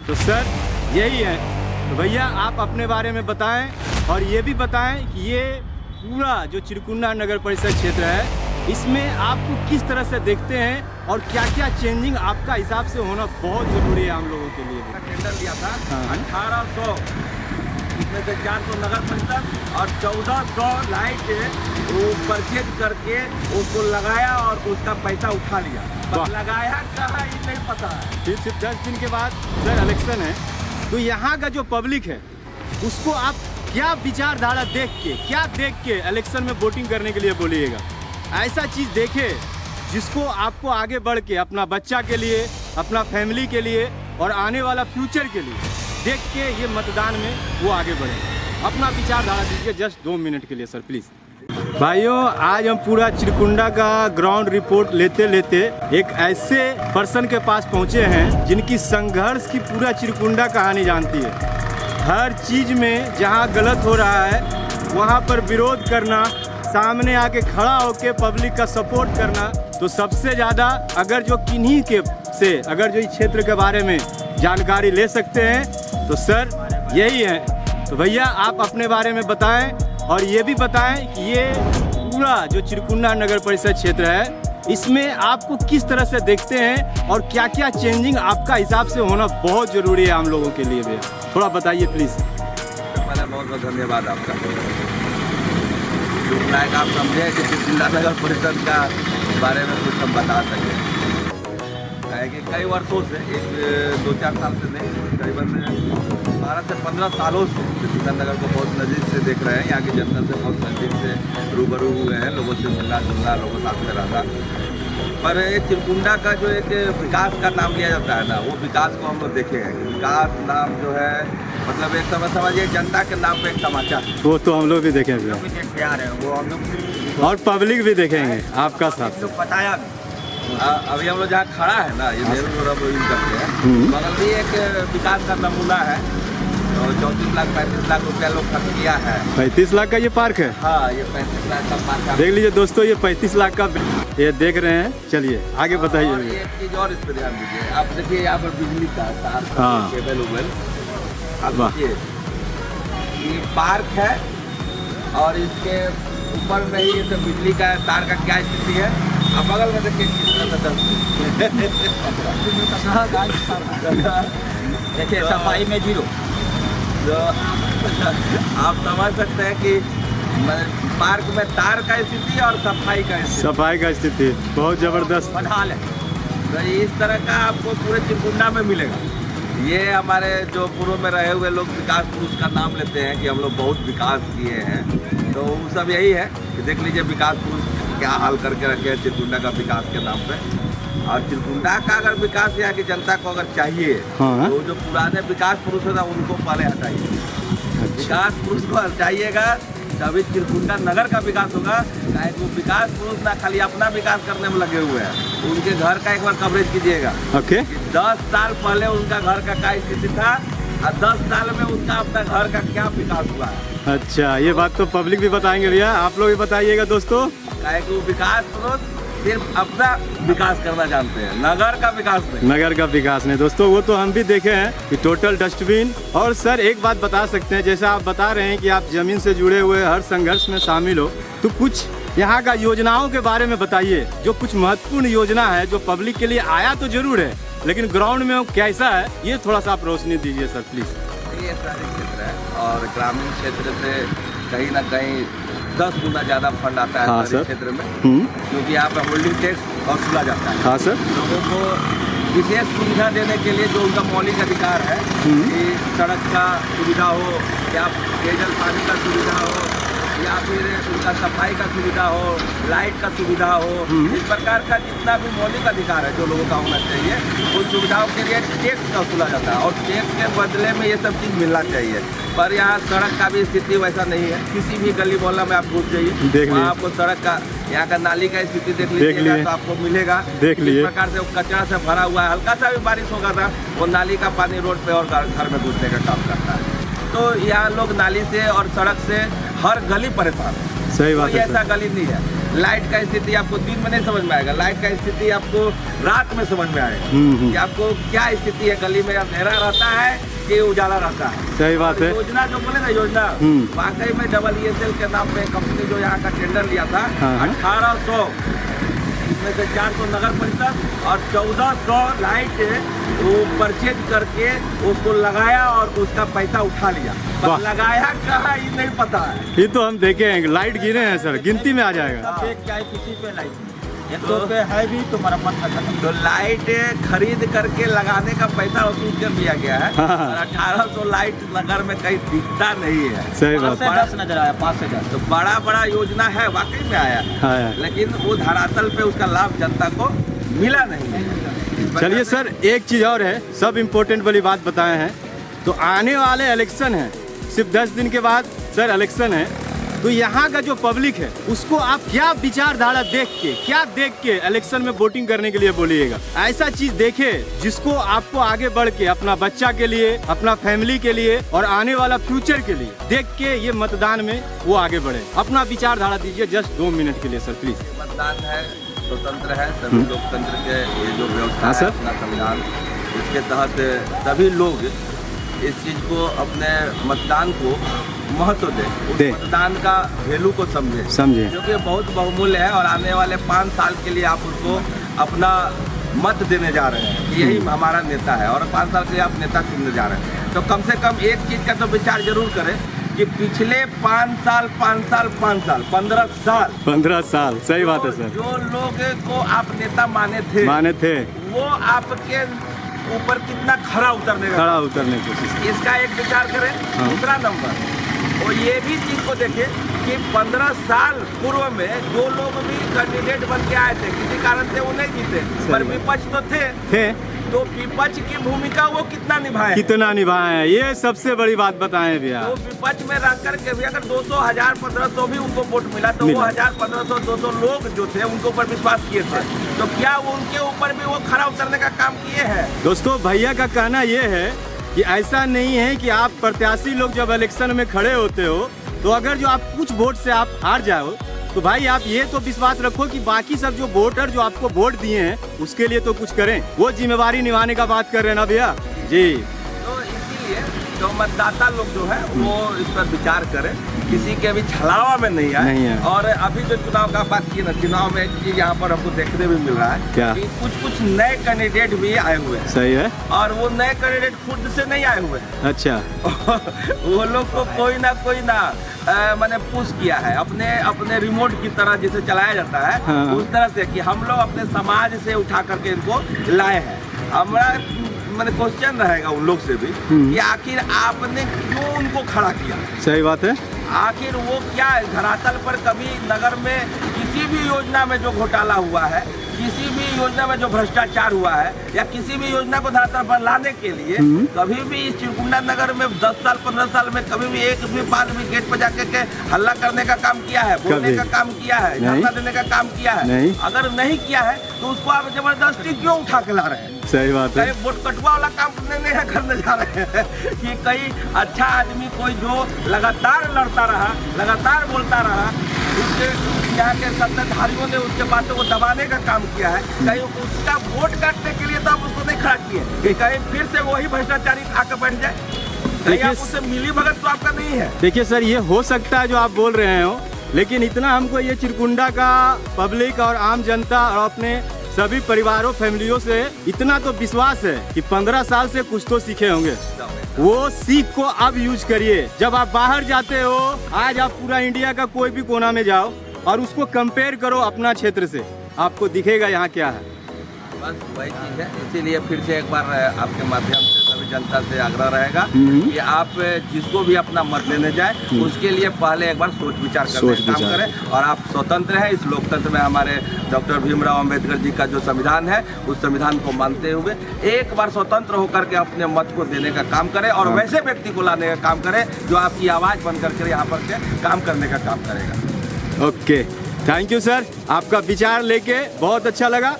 तो सर यही है। तो भैया आप अपने बारे में बताएं और ये भी बताएं कि ये पूरा जो चिरकुंडा नगर परिषद क्षेत्र है इसमें आपको किस तरह से देखते हैं और क्या क्या चेंजिंग आपका हिसाब से होना बहुत ज़रूरी है हम लोगों के लिए। टेंडर लिया था 1800, इसमें से 400 नगर परिषद और 1400 लाइट वो परचेज करके उसको लगाया और उसका पैसा उठा लिया। पर लगाया कहाँ ये नहीं पता है। फिर सिर्फ 10 दिन के बाद सर इलेक्शन है, तो यहाँ का जो पब्लिक है उसको आप क्या विचारधारा देख के इलेक्शन में वोटिंग करने के लिए बोलिएगा। ऐसा चीज़ देखे जिसको आपको आगे बढ़ के अपना बच्चा के लिए, अपना फैमिली के लिए और आने वाला फ्यूचर के लिए देख के ये मतदान में वो आगे बढ़े। अपना विचारधारा दीजिए जस्ट 2 मिनट के लिए सर प्लीज़। भाइयों आज हम पूरा चिरकुंडा का ग्राउंड रिपोर्ट लेते लेते एक ऐसे पर्सन के पास पहुंचे हैं जिनकी संघर्ष की पूरा चिरकुंडा कहानी जानती है। हर चीज़ में जहां गलत हो रहा है वहां पर विरोध करना, सामने आके खड़ा होके पब्लिक का सपोर्ट करना। तो सबसे ज़्यादा अगर जो किन्हीं के से अगर जो इस क्षेत्र के बारे में जानकारी ले सकते हैं तो सर यही है। तो भैया आप अपने बारे में बताएं और ये भी बताएं कि ये पूरा जो चिरकुंडा नगर परिषद क्षेत्र है इसमें आपको किस तरह से देखते हैं और क्या क्या चेंजिंग आपका हिसाब से होना बहुत ज़रूरी है हम लोगों के लिए भैया, थोड़ा बताइए प्लीज़। पहले बहुत बहुत धन्यवाद आपका। लाइक आप समझे कि चिरकुंडा नगर परिषद का बारे में कुछ हम बता सकें। है कि कई वर्षों से 2-4 साल से नहीं, करीबन 12 से 15 सालों से चिरकुंडा नगर को बहुत नज़दीक से देख रहे हैं। यहाँ की जनता से बहुत नज़दीक से रूबरू हुए हैं, लोगों से मिलना जुलना, लोगों साथ में रहना। पर चिरकुंडा का जो एक विकास का नाम लिया जाता है ना, वो विकास को हम लोग देखे हैं। विकास नाम जो है मतलब एक समझिए जनता के नाम पे एक तमाचा है। वो तो हम लोग भी देखेंगे प्यार है वो हम लोग और पब्लिक भी देखेंगे आपका साथ। तो बताया अभी हम लोग जहाँ खड़ा है ना, ये नेहरू रोड यूज करते हैं, बगल भी एक विकास का नमूना है। और 34 लाख 35 लाख रुपया लोग खर्च किया है। 35 लाख का ये पार्क है। हाँ, ये 35 लाख का पार्क है। देख लीजिए दोस्तों, ये 35 लाख का ये देख रहे हैं। चलिए आगे बताइए। और एक चीज़ और इस पर ध्यान दीजिए, आप देखिए यहाँ पर बिजली का तार हाँ। केबल उबल, आप देखिए ये पार्क है और इसके ऊपर में ही तो बिजली का तार का क्या स्थिति है। अब बगल में देखिए देखिए सफाई में 0। तो आप समझ सकते हैं कि पार्क में तार का स्थिति और सफाई का स्थिति बहुत ज़बरदस्त बदहाल है। तो इस तरह का आपको पूरे चिरकुंडा में मिलेगा। ये हमारे जो पूर्व में रहे हुए लोग विकास पुरुष का नाम लेते हैं कि हम लोग बहुत विकास किए हैं, तो वो सब यही है कि देख लीजिए विकास पुरुष क्या हाल करके रखे हैं चिरकुंडा का विकास के नाम पे। और चिरकुंडा का अगर विकास यहाँ की जनता को अगर चाहिए तो जो पुराने विकास पुरुष है ना उनको पहले हटाइए। विकास पुरुष को हटाइएगा तभी चिरकुंडा नगर का विकास होगा। वो विकास पुरुष ना खाली अपना विकास करने में लगे हुए हैं, उनके घर का एक बार कवरेज कीजिएगा। 10 साल पहले उनका घर का क्या स्थिति था और 10 साल में उनका अपना घर का क्या विकास हुआ है। अच्छा, ये बात तो पब्लिक भी बताएंगे भैया, आप लोग भी बताइएगा दोस्तों। वो विकास पुरुष सिर्फ अपना विकास करना जानते हैं, नगर का विकास नहीं। नगर का विकास नहीं दोस्तों, वो तो हम भी देखे हैं कि टोटल डस्टबिन। और सर एक बात बता सकते हैं, जैसा आप बता रहे हैं कि आप जमीन से जुड़े हुए हर संघर्ष में शामिल हो, तो कुछ यहाँ का योजनाओं के बारे में बताइए। जो कुछ महत्वपूर्ण योजना है जो पब्लिक के लिए आया तो जरूर है, लेकिन ग्राउंड में कैसा है ये थोड़ा सा आप रोशनी दीजिए सर प्लीज। ये सारे क्षेत्र है और ग्रामीण क्षेत्र से कहीं ना कहीं 10 गुना ज़्यादा फंड आता है शहरी क्षेत्र में, क्योंकि यहाँ पर होल्डिंग टैक्स वसूला जाता है। हाँ सर। लोगों को विशेष सुविधा देने के लिए जो उनका मौलिक अधिकार है कि सड़क का सुविधा हो या पेयजल पानी का सुविधा हो या फिर उनका सफाई का सुविधा हो, लाइट का सुविधा हो, इस प्रकार का जितना भी मौलिक अधिकार है जो लोगों का होना चाहिए, उन सुविधाओं के लिए टैक्स का वसूला जाता है और टैक्स के बदले में ये सब चीज़ मिलना चाहिए। पर यहाँ सड़क का भी स्थिति वैसा नहीं है। किसी भी गली मोहल्ला में आप घुस जाइए, वहाँ आपको सड़क का यहाँ का नाली का स्थिति देख लीजिएगा तो आपको मिलेगा। इस प्रकार से कचरा से भरा हुआ है, हल्का सा भी बारिश होगा था वो नाली का पानी रोड पे और घर में घुसने का काम करता है। तो यहाँ लोग नाली से और सड़क से हर गली परेशान है। सही बात कोई है ऐसा गली नहीं है। लाइट का स्थिति आपको दिन में नहीं समझ में आएगा, लाइट का स्थिति आपको रात में समझ में आएगा कि आपको क्या स्थिति है, गली में अंधेरा रहता है कि उजाला रहता है। सही बात है। योजना जो बोले ना, योजना वाकई में EESL के नाम पे कंपनी जो यहाँ का टेंडर लिया था, हाँ। 1800 इसमें से 400 नगर परिषद और 1400 लाइट वो परचेज करके उसको लगाया और उसका पैसा उठा लिया। वाह। पर लगाया कहाँ ये नहीं पता है। ये तो हम देखे हैं, लाइट गिरे हैं सर, गिनती में आ जाएगा। क्या है, किसी पे लाइट नहीं, एक तो पे है भी तो मरम्मत का खत्म। तो लाइट खरीद करके लगाने का पैसा वसूल कर लिया गया है हाँ। और 1800 लाइट नगर में कहीं दिखता नहीं है। सही 5 बात से है। 10 नजर आया, 5 से 10। तो बड़ा बड़ा योजना है, वाकई में आया है, हाँ। लेकिन वो धरातल पे उसका लाभ जनता को मिला नहीं है। चलिए सर, एक चीज़ और है, सब इम्पोर्टेंट वाली बात बताए हैं। तो आने वाले इलेक्शन है, सिर्फ 10 दिन के बाद सर इलेक्शन है, तो यहाँ का जो पब्लिक है उसको आप क्या विचारधारा देख के, क्या देख के इलेक्शन में वोटिंग करने के लिए बोलिएगा। ऐसा चीज देखे जिसको आपको आगे बढ़ के अपना बच्चा के लिए, अपना फैमिली के लिए और आने वाला फ्यूचर के लिए देख के ये मतदान में वो आगे बढ़े। अपना विचारधारा दीजिए जस्ट 2 मिनट के लिए सर प्लीज। मतदान है, स्वतंत्र है, सभी लोकतंत्र के ये जो व्यवस्था हाँ, है, सर। अपना संविधान, इसके तहत सभी लोग इस चीज को, अपने मतदान को महत्व दे, मतदान का वैल्यू को समझे, क्योंकि बहुत बहुमूल्य है और आने वाले 5 साल के लिए आप उसको अपना मत देने जा रहे हैं कि यही हमारा नेता है और 5 साल के लिए आप नेता चुनने जा रहे हैं। तो कम से कम एक चीज का तो विचार जरूर करें कि पिछले 5 साल 15 साल सही बात है सर। जो लोग को आप नेता माने थे वो आपके ऊपर कितना खरा उतरने की कोशिश। इसका एक विचार करें। हाँ। दूसरा नंबर, और ये भी चीज को देखें कि 15 साल पूर्व में जो लोग भी कैंडिडेट बन के आए थे, किसी कारण से वो नहीं जीते, पर विपक्ष तो थे, तो विपक्ष की भूमिका वो कितना निभाए, ये सबसे बड़ी बात बताएं भैया। तो विपक्ष में रह करके भी अगर 200, 1000, 1500 भी उनको वोट मिला तो वो 1000, 1500, 200 लोग जो थे उनके ऊपर विश्वास किए थे, तो क्या वो उनके ऊपर भी वो खरा उतरने का काम किए हैं? दोस्तों, भैया का कहना ये है कि ऐसा नहीं है कि आप प्रत्याशी लोग जब इलेक्शन में खड़े होते हो तो अगर जो आप कुछ वोट से आप हार जाओ तो भाई आप ये तो विश्वास रखो कि बाकी सब जो वोटर जो आपको वोट दिए हैं उसके लिए तो कुछ करें, वो जिम्मेवारी निभाने का बात कर रहे हैं ना भैया जी। तो इसीलिए जो मतदाता लोग जो है वो इस पर विचार करें, किसी के भी छलावा में नहीं आए। और अभी जो चुनाव का बात की ना, चुनाव में एक चीज यहाँ पर हमको देखने में मिल रहा है क्या? कि कुछ नए कैंडिडेट भी आए हुए हैं। सही है। और वो नए कैंडिडेट खुद से नहीं आए हुए हैं। अच्छा। वो लोग को कोई ना मैंने पुश किया है, अपने रिमोट की तरह जिसे चलाया जाता है, हाँ। उस तरह से कि हम लोग अपने समाज से उठा करके इनको लाए हैं। हमारा मैंने क्वेश्चन रहेगा उन लोग से भी कि आखिर आपने क्यों उनको खड़ा किया। सही बात है। आखिर वो क्या है, धरातल पर कभी नगर में किसी भी योजना में जो घोटाला हुआ है, किसी भी योजना में जो भ्रष्टाचार हुआ है, या किसी भी योजना को धरातल पर लाने के लिए कभी भी इस चिरकुंडा नगर में 10 साल 15 साल में कभी भी एक भी बार भी गेट पर जाके के हल्ला करने का काम किया है, बोलने का काम किया है, धरना देने का काम किया है? अगर नहीं किया है तो उसको आप जबरदस्ती क्यों उठा के ला रहे हैं? सही बात है। वोट कटवा वाला काम नहीं करने जा रहे हैं कि कई अच्छा आदमी कोई जो लगातार लड़ता रहा, लगातार बोलता रहा, उसके यहाँ के सत्ताधारियों ने उसके बातों को दबाने का काम किया है, कहीं उसका वोट काटने के लिए तो आप उसको नहीं खड़ा किए कि कहीं फिर से वही भ्रष्टाचारी आके बैठ जाए, कहीं आप उससे मिली भगत तो आपका नहीं है। देखिए सर, ये हो सकता है जो आप बोल रहे हो, लेकिन इतना हमको ये चिरकुंडा का पब्लिक और आम जनता और अपने सभी परिवारों फैमिलियों से इतना तो विश्वास है कि 15 साल से कुछ तो सीखे होंगे। वो सीख को अब यूज करिए। जब आप बाहर जाते हो, आज आप पूरा इंडिया का कोई भी कोना में जाओ और उसको कंपेयर करो अपना क्षेत्र से, आपको दिखेगा यहाँ क्या है। बस वही चीज है, इसीलिए फिर से एक बार आपके माध्यम से सभी जनता से आग्रह रहेगा कि आप जिसको भी अपना मत देने जाए उसके लिए पहले एक बार सोच विचार करने का काम करें। और आप स्वतंत्र हैं, इस लोकतंत्र में हमारे डॉक्टर भीमराव अंबेडकर जी का जो संविधान है उस संविधान को मानते हुए एक बार स्वतंत्र होकर के अपने मत को देने का काम करें और वैसे व्यक्ति को लाने का काम करें जो आपकी आवाज़ बन करके यहाँ पर के काम करने का काम करेगा। ओके, थैंक यू सर, आपका विचार लेके बहुत अच्छा लगा।